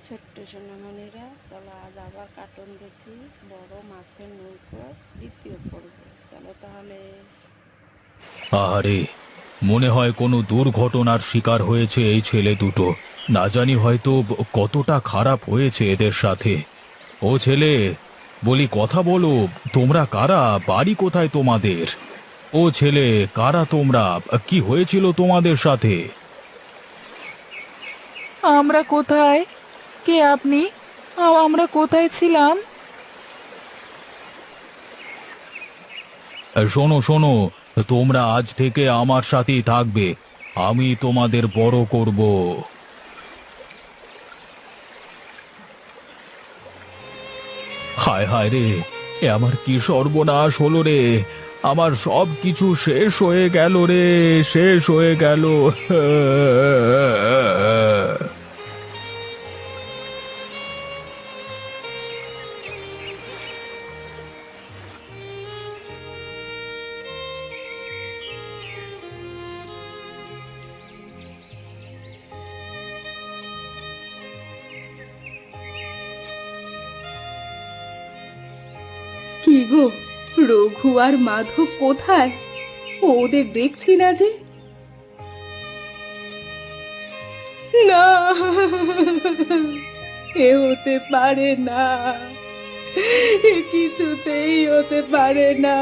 ছোট্ট সোনামণিরা, চলো আজ আবার কার্টুন দেখি। বড় মাছের নৌকো দ্বিতীয় পর্ব। চলো তাহলে। আরে, মনে হয় কোনো দুর্ঘটনার শিকার হয়েছে এই ছেলে দুটো। না জানি হয়তো কতটা খারাপ হয়েছে এদের সাথে। ও ছেলে, বলি কথা বলো। তোমরা কারা? বাড়ি কোথায় তোমাদের? ও ছেলে, কারা তোমরা? কি হয়েছিল তোমাদের সাথে? আমরা কোথায়? কে আপনি? আমরা কোথায় ছিলাম? শোনো শোনো, তোমরা আজ থেকে আমার সাথেই থাকবে। আমি তোমাদের বড় করব। হায় হায় রে, এ আমার কি সর্বনাশ হলো রে! আমার সব কিছু শেষ হয়ে গেল রে, শেষ হয়ে গেল। কি গো, রঘু আর মাধব কোথায়? ওদের দেখছি না যে। না, এ হতে পারে না, এ কিছুতেই হতে পারে না।